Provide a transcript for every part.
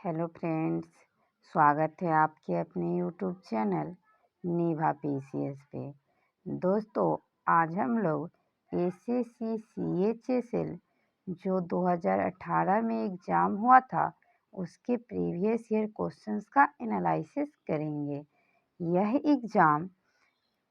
Hello friends, स्वागत है आपके अपने यूट्यूब चैनल निभा पीसीएस पे। दोस्तों, आज हम लोग एसएससी सीएचएसएल जो 2018 में एग्ज़ाम हुआ था उसके प्रीवियस ईयर क्वेश्चंस का एनालिसिस करेंगे। यह एग्ज़ाम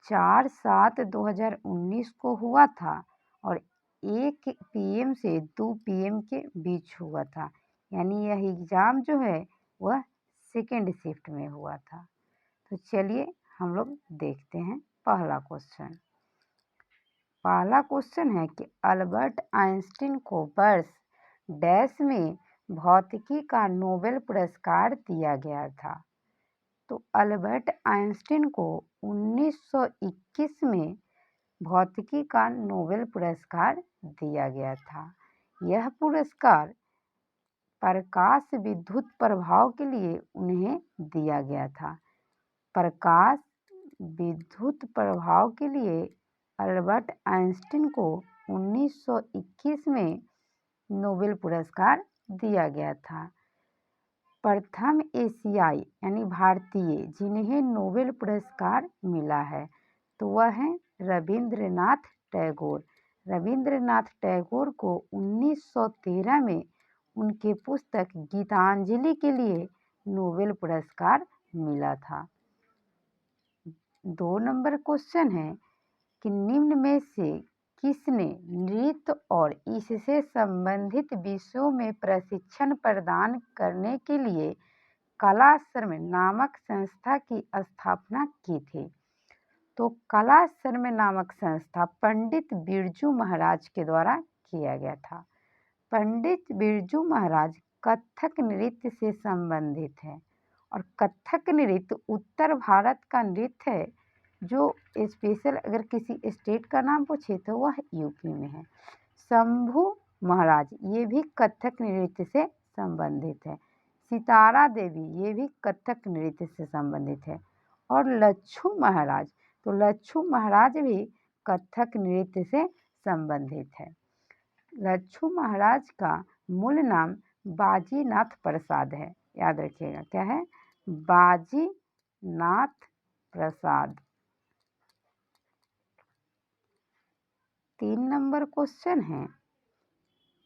4/7/2019 को हुआ था और 1 पीएम से 2 पीएम के बीच हुआ था, यानी यह एग्ज़ाम जो है वह सेकेंड शिफ्ट में हुआ था। तो चलिए हम लोग देखते हैं पहला क्वेश्चन। पहला क्वेश्चन है कि अल्बर्ट आइंस्टीन को वर्ष डैश में भौतिकी का नोबेल पुरस्कार दिया गया था। तो अल्बर्ट आइंस्टीन को 1921 में भौतिकी का नोबेल पुरस्कार दिया गया था। यह पुरस्कार प्रकाश विद्युत प्रभाव के लिए उन्हें दिया गया था। प्रकाश विद्युत प्रभाव के लिए अल्बर्ट आइंस्टीन को 1921 में नोबेल पुरस्कार दिया गया था। प्रथम एशियाई यानी भारतीय जिन्हें नोबेल पुरस्कार मिला है तो वह हैं रविंद्रनाथ टैगोर। रविंद्रनाथ टैगोर को 1913 में उनके पुस्तक गीतांजलि के लिए नोबेल पुरस्कार मिला था। 2 नंबर क्वेश्चन है कि निम्न में से किसने नृत्य और इससे संबंधित विषयों में प्रशिक्षण प्रदान करने के लिए कलाश्रम नामक संस्था की स्थापना की थी? तो कलाश्रम नामक संस्था पंडित बिरजू महाराज के द्वारा किया गया था। पंडित बिरजू महाराज कथक नृत्य से संबंधित है और कथक नृत्य उत्तर भारत का नृत्य है जो स्पेशल अगर किसी स्टेट का नाम पूछे तो वह यूपी में है। शंभू महाराज ये भी कथक नृत्य से संबंधित है। सितारा देवी ये भी कथक नृत्य से संबंधित है और लच्छू महाराज, तो लच्छू महाराज भी कथक नृत्य से संबंधित है। लच्छू महाराज का मूल नाम बाजीनाथ प्रसाद है, याद रखिएगा क्या है, बाजीनाथ प्रसाद। 3 नंबर क्वेश्चन है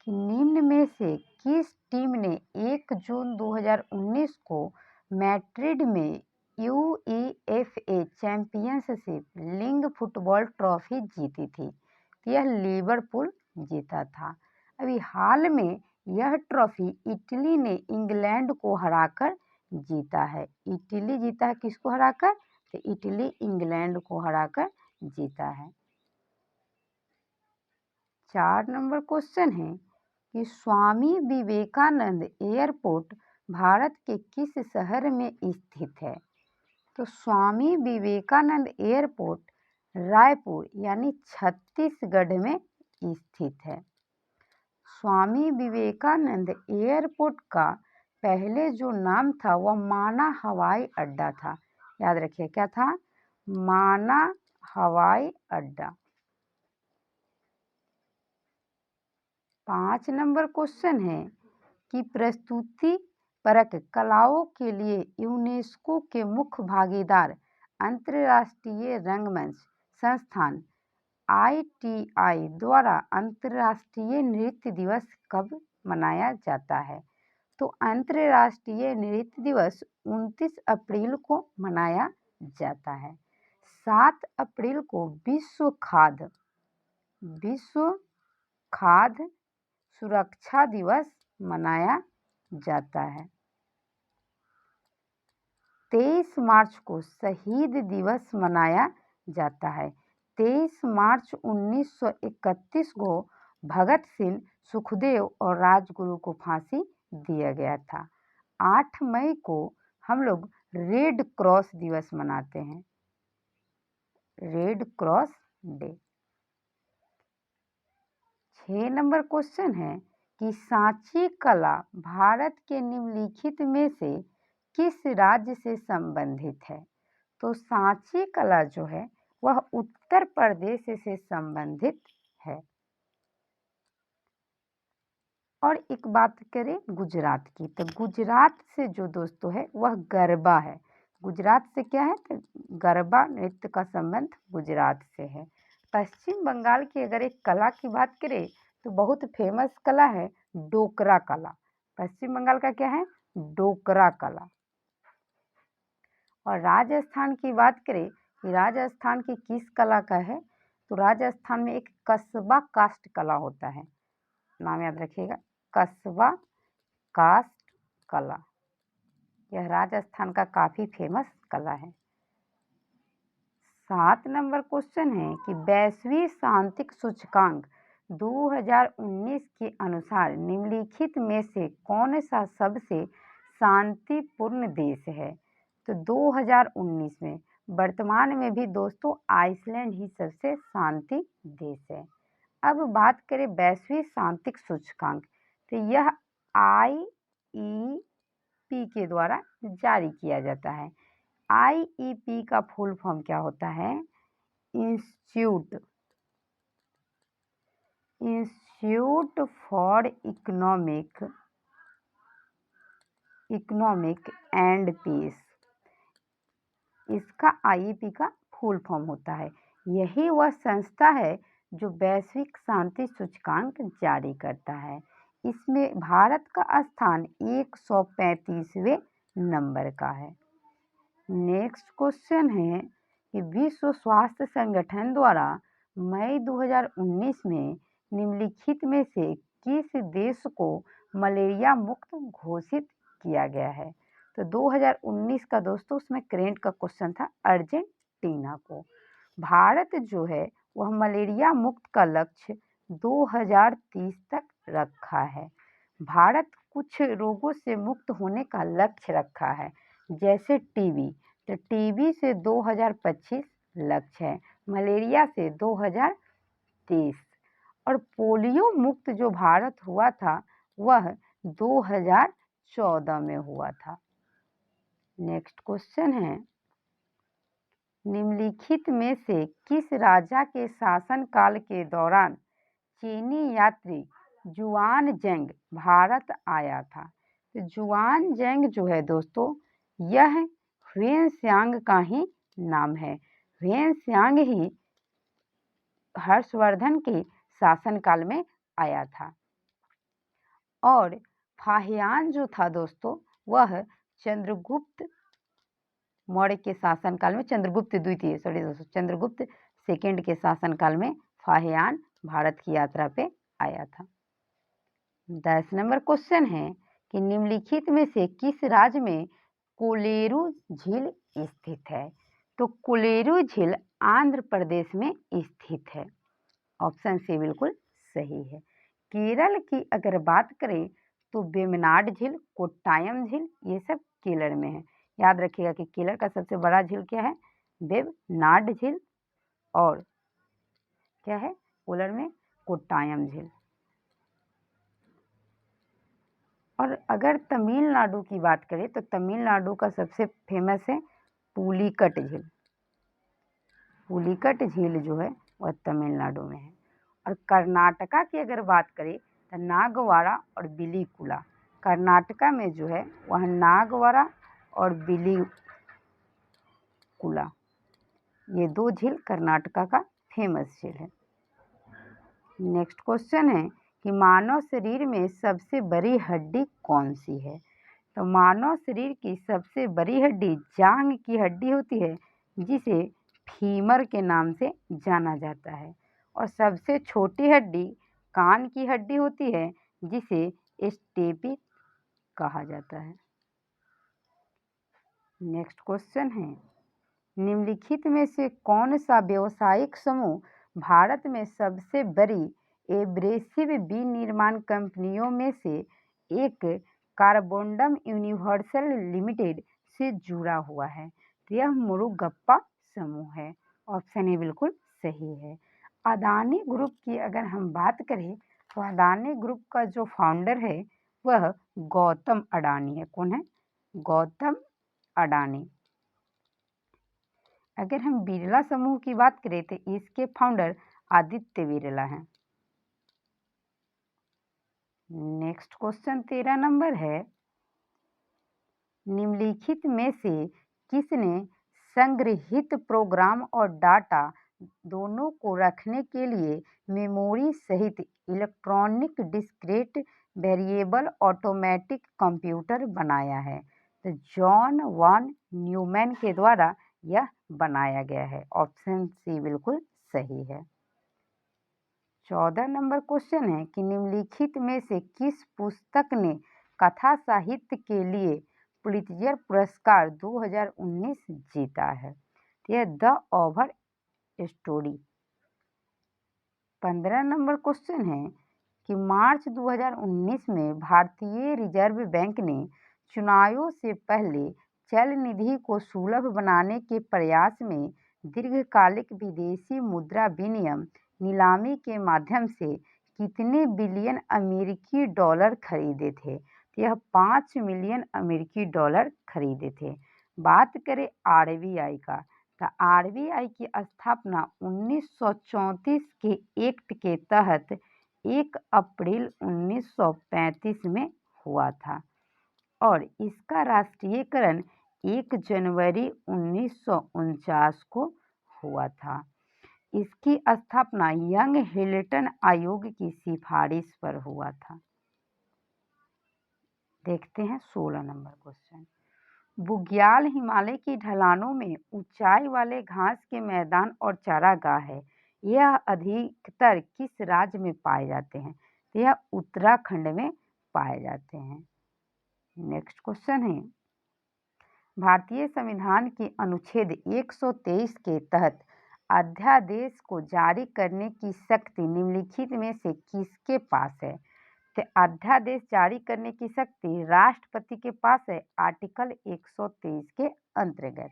कि निम्न में से किस टीम ने 1 जून 2019 को मैड्रिड में UEFA championship league football trophy जीती थी? यह लिवरपूल जीता था। अभी हाल में यह ट्रॉफी इटली ने इंग्लैंड को हराकर जीता है। इटली जीता है किसको हराकर? तो इटली इंग्लैंड को हराकर जीता है। 4 नंबर क्वेश्चन है कि स्वामी विवेकानंद एयरपोर्ट भारत के किस शहर में स्थित है? तो स्वामी विवेकानंद एयरपोर्ट रायपुर यानी छत्तीसगढ़ में स्थित है। स्वामी विवेकानंद एयरपोर्ट का पहले जो नाम था वह माना हवाई अड्डा था। याद रखिए क्या था? माना हवाई अड्डा। 5 नंबर क्वेश्चन है कि प्रस्तुति परक कलाओं के लिए यूनेस्को के मुख्य भागीदार अंतर्राष्ट्रीय रंगमंच संस्थान आईटीआई द्वारा अंतर्राष्ट्रीय नृत्य दिवस कब मनाया जाता है? तो अंतर्राष्ट्रीय नृत्य दिवस 29 अप्रैल को मनाया जाता है। 7 अप्रैल को विश्व खाद्य सुरक्षा दिवस मनाया जाता है। 23 मार्च को शहीद दिवस मनाया जाता है। 23 मार्च 1931 को भगत सिंह, सुखदेव और राजगुरु को फांसी दिया गया था। 8 मई को हम लोग रेड क्रॉस दिवस मनाते हैं, red cross day. 6 number question है कि सांची कला भारत के निम्नलिखित में से किस राज्य से संबंधित है? तो सांची कला जो है वह उत्तर प्रदेश से संबंधित है। और एक बात करें गुजरात की, तो गुजरात से जो दोस्तों है वह गरबा है। गुजरात से क्या है, तो गरबा नृत्य का संबंध गुजरात से है। पश्चिम बंगाल की अगर एक कला की बात करें तो बहुत फेमस कला है डोकरा कला। पश्चिम बंगाल का क्या है, डोकरा कला। और राजस्थान की बात करें कि राजस्थान की किस कला का है, तो राजस्थान में एक कस्बा कास्ट कला होता है, नाम याद रखिएगा, कस्बा कास्ट कला। यह राजस्थान का काफी फेमस कला है। 7 नंबर क्वेश्चन है कि वैश्विक शांति सूचकांक 2019 के अनुसार निम्नलिखित में से कौन सा सबसे शांतिपूर्ण देश है। तो 2019 में, वर्तमान में भी दोस्तों आइसलैंड ही सबसे शांति देश है। अब बात करें वैश्विक शांति सूचकांक, तो यह IEP के द्वारा जारी किया जाता है। IEP का फुल फॉर्म क्या होता है, institute for economic and peace. इसका IEP का फुल फॉर्म होता है। यही वह संस्था है जो वैश्विक शांति सूचकांक जारी करता है। इसमें भारत का स्थान 135वें नंबर का है। नेक्स्ट क्वेश्चन है कि विश्व स्वास्थ्य संगठन द्वारा मई 2019 में निम्नलिखित में से किस देश को मलेरिया मुक्त घोषित किया गया है। तो 2019 का दोस्तों उसमें करेंट का क्वेश्चन था अर्जेंटीना को। भारत जो है वह मलेरिया मुक्त का लक्ष्य 2030 तक रखा है। भारत कुछ रोगों से मुक्त होने का लक्ष्य रखा है, जैसे टीबी, तो टीबी से 2025 लक्ष्य है, मलेरिया से 2030, और पोलियो मुक्त जो भारत हुआ था वह 2014 में हुआ था। नेक्स्ट क्वेश्चन है, निम्नलिखित में से किस राजा के शासनकाल के दौरान चीनी यात्री जुआनजैंग भारत आया था। तो जुआनजैंग जो है दोस्तों यह ह्वेनसांग का ही नाम है। ह्वेनसांग ही हर्षवर्धन के शासनकाल में आया था। और फाहियान जो था दोस्तों वह चंद्रगुप्त मौर्य के शासनकाल में, चंद्रगुप्त सेकेंड के शासनकाल में फाहियान भारत की यात्रा पे आया था। 10 नंबर क्वेश्चन है कि निम्नलिखित में से किस राज्य में कोलेरू झील स्थित है। तो कोलेरू झील आंध्र प्रदेश में स्थित है। ऑप्शन सी बिल्कुल सही है। केरल की अगर बात करें तो वेम्बनाड झील, कोट्टायम झील, ये सब केरल में है। याद रखिएगा कि केरल का सबसे बड़ा झील क्या है, वेम्बनाड झील, और क्या है कोलर में कोट्टायम झील। और अगर तमिलनाडु की बात करें तो तमिलनाडु का सबसे फेमस है पुलिकट झील। पुलिकट झील जो है वह तमिलनाडु में है। और कर्नाटका की अगर बात करें तो नागवाड़ा और बिलीकुला। कर्नाटका में जो है वह नागवाड़ा और बिलीकुला, ये दो झील कर्नाटका का फेमस झील है। नेक्स्ट क्वेश्चन है कि मानव शरीर में सबसे बड़ी हड्डी कौन सी है। तो मानव शरीर की सबसे बड़ी हड्डी जांघ की हड्डी होती है, जिसे फीमर के नाम से जाना जाता है। और सबसे छोटी हड्डी कान की हड्डी होती है, जिसे स्टेपिस कहा जाता है। नेक्स्ट क्वेश्चन है, निम्नलिखित में से कौन सा व्यवसायिक समूह भारत में सबसे बड़ी एब्रेसिव विनिर्माण कंपनियों में से एक कार्बोरंडम यूनिवर्सल लिमिटेड से जुड़ा हुआ है। तो यह मुरुगप्पा समूह है। ऑप्शन ए बिल्कुल सही है। अदानी ग्रुप की अगर हम बात करें तो अदानी ग्रुप का जो फाउंडर है वह गौतम अडानी है। कौन है, गौतम अडानी। अगर हम बिरला समूह की बात करें तो इसके फाउंडर आदित्य बिरला हैं। नेक्स्ट क्वेश्चन 13 नंबर है, निम्नलिखित में से किसने संग्रहीत प्रोग्राम और डाटा दोनों को रखने के लिए मेमोरी सहित electronic discrete variable automatic computer बनाया है? तो जॉन वॉन न्यूमैन के द्वारा यह बनाया गया है। ऑप्शन सी बिल्कुल सही है। 14 नंबर क्वेश्चन है कि निम्नलिखित में से किस पुस्तक ने कथा साहित्य के लिए पुलित्जर पुरस्कार 2019 जीता है? यह the over story. 15 number question है कि मार्च 2019 में भारतीय रिजर्व बैंक ने चुनावों से पहले चल निधि को सुलभ बनाने के प्रयास में दीर्घकालिक विदेशी मुद्रा विनिमय नीलामी के माध्यम से कितने बिलियन अमेरिकी डॉलर खरीदे थे? यह 5 मिलियन अमेरिकी डॉलर खरीदे थे। बात करें आरबीआई का, तो आरबीआई की स्थापना 1934 के एक्ट के तहत 1 अप्रैल 1935 में हुआ था और इसका राष्ट्रीयकरण 1 जनवरी 1949 को हुआ था। इसकी स्थापना यंग हिल्टन आयोग की सिफारिश पर हुआ था। देखते हैं 16 नंबर क्वेश्चन। बुग्याल हिमालय की ढलानों में ऊंचाई वाले घास के मैदान और चारागाह है। यह अधिकतर किस राज्य में पाए जाते हैं? तो यह उत्तराखंड में पाए जाते हैं। नेक्स्ट क्वेश्चन है, भारतीय संविधान के अनुच्छेद 123 के तहत अध्यादेश को जारी करने की शक्ति निम्नलिखित में से किसके पास है? तो अध्यादेश जारी करने की शक्ति राष्ट्रपति के पास है, आर्टिकल 123 के अंतर्गत।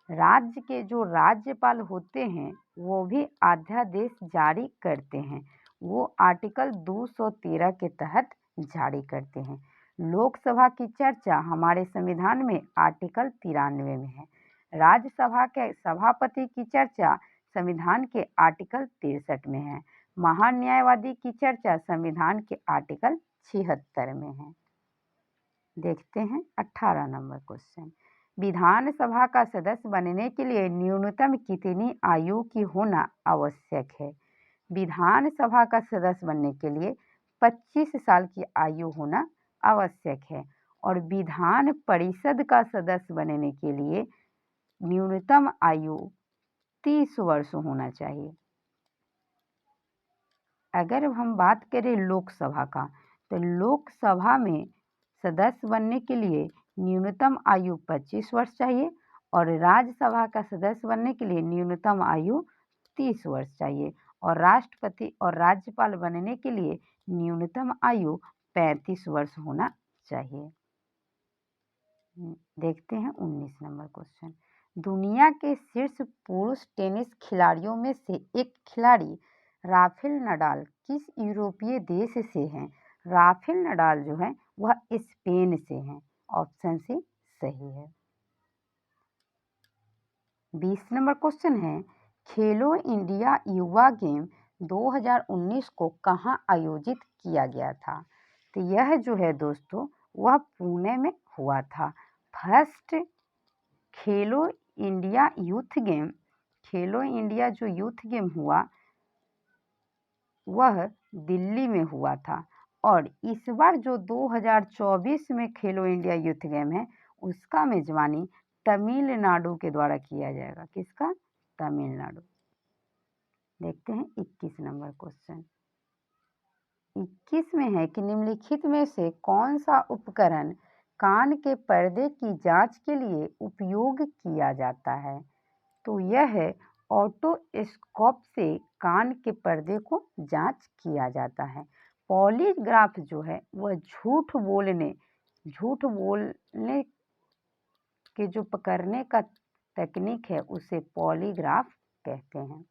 राज्य के जो राज्यपाल होते हैं वो भी अध्यादेश जारी करते हैं, वो आर्टिकल 213 के तहत जारी करते हैं। लोकसभा की चर्चा हमारे संविधान में आर्टिकल 93 में है। राज्यसभा के सभापति की चर्चा संविधान के आर्टिकल 63 में है। महान्यायवादी की चर्चा संविधान के आर्टिकल 76 में है। देखते हैं 18 नंबर क्वेश्चन। विधानसभा का सदस्य बनने के लिए न्यूनतम कितनी आयु की होना आवश्यक है? विधानसभा का सदस्य बनने के लिए 25 साल की आयु होना आवश्यक है और विधान परिषद का सदस्य बनने के लिए न्यूनतम आयु 30 वर्ष होना चाहिए। अगर हम बात करें लोकसभा का, तो लोकसभा में सदस्य बनने के लिए न्यूनतम आयु 25 वर्ष चाहिए और राज्यसभा का सदस्य बनने के लिए न्यूनतम आयु 30 वर्ष चाहिए और राष्ट्रपति और राज्यपाल बनने के लिए न्यूनतम आयु 35 वर्ष होना चाहिए। देखते हैं 19 नंबर क्वेश्चन। दुनिया के शीर्ष पुरुष टेनिस खिलाड़ियों में से एक खिलाड़ी राफेल नडाल किस यूरोपीय देश से हैं? राफेल नडाल जो है वह स्पेन से हैं। ऑप्शन सी सही है। 20 नंबर क्वेश्चन है, खेलो इंडिया युवा गेम 2019 को कहां आयोजित किया गया था? तो यह जो है दोस्तों वह पुणे में हुआ था। फर्स्ट खेलो इंडिया यूथ गेम, खेलो इंडिया जो यूथ गेम हुआ वह दिल्ली में हुआ था और इस बार जो 2024 में खेलो इंडिया यूथ गेम है उसका मेजबानी तमिलनाडु के द्वारा किया जाएगा। किसका? तमिलनाडु। देखते हैं 21 नंबर क्वेश्चन। 21 में है कि निम्नलिखित में से कौन सा उपकरण कान के पर्दे की जांच के लिए उपयोग किया जाता है? तो यह है ऑटोस्कोप से कान के पर्दे को जांच किया जाता है। पॉलीग्राफ जो है वह झूठ बोलने के जो पकड़ने का तकनीक है उसे पॉलीग्राफ कहते हैं।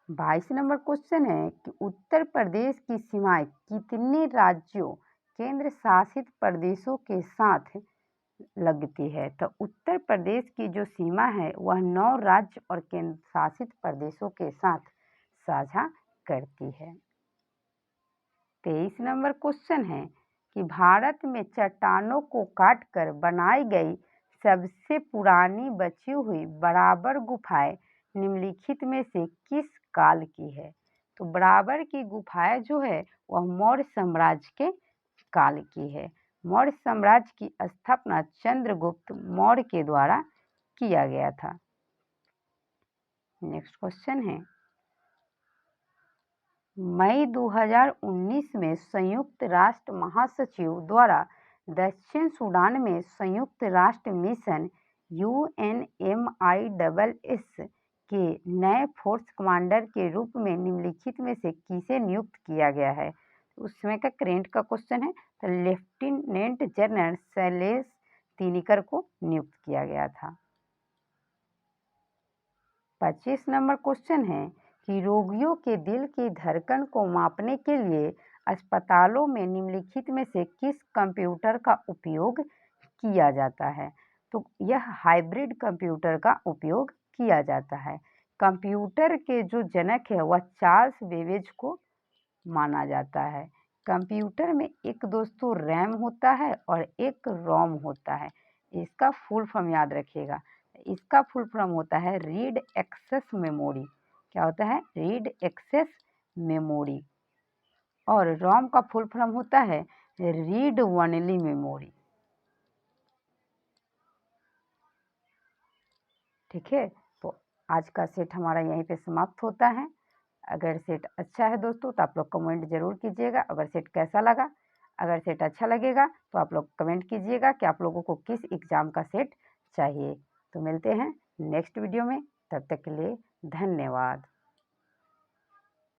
22 नंबर क्वेश्चन है कि उत्तर प्रदेश की सीमाएं कितने राज्यों केंद्र शासित प्रदेशों के साथ लगती है? तो उत्तर प्रदेश की जो सीमा है वह 9 राज्य और केंद्र शासित प्रदेशों के साथ साझा करती है। 23 नंबर क्वेश्चन है कि भारत में चट्टानों को काटकर बनाई गई सबसे पुरानी बची हुई बराबर गुफाएं निम्नलिखित में से किस काल की है? तो बराबर की गुफाएं जो है वह मौर्य साम्राज्य के काल की है। मौर्य साम्राज्य की स्थापना चंद्रगुप्त मौर्य के द्वारा किया गया था। नेक्स्ट क्वेश्चन है, मई 2019 में संयुक्त राष्ट्र महासचिव द्वारा दक्षिण सूडान में संयुक्त राष्ट्र मिशन UNMISS के नए फोर्स कमांडर के रूप में निम्नलिखित में से किसे नियुक्त किया गया है? उस समय का करेंट का क्वेश्चन है, तो लेफ्टिनेंट जनरल शैलेश तिनिकर को नियुक्त किया गया था। 25 नंबर क्वेश्चन है कि रोगियों के दिल की धड़कन को मापने के लिए अस्पतालों में निम्नलिखित में से किस कंप्यूटर का उपयोग किया जाता है? तो यह हाइब्रिड कंप्यूटर का उपयोग किया जाता है। कंप्यूटर के जो जनक है वह चार्ल्स बेबेज को माना जाता है। कंप्यूटर में एक दोस्तों रैम होता है और एक रोम होता है। इसका फुल फॉर्म याद रखिएगा। इसका फुल फॉर्म होता है रीड एक्सेस मेमोरी। क्या होता है? Read access memory. और रोम का फुल फॉर्म होता है रीड ओनली मेमोरी। ठीक है, तो आज का सेट हमारा यहीं पे समाप्त होता है। अगर सेट अच्छा है दोस्तों तो आप लोग कमेंट ज़रूर कीजिएगा। अगर सेट कैसा लगा, अगर सेट अच्छा लगेगा तो आप लोग कमेंट कीजिएगा कि आप लोगों को किस एग्ज़ाम का सेट चाहिए। तो मिलते हैं नेक्स्ट वीडियो में, तब तक के लिए धन्यवाद।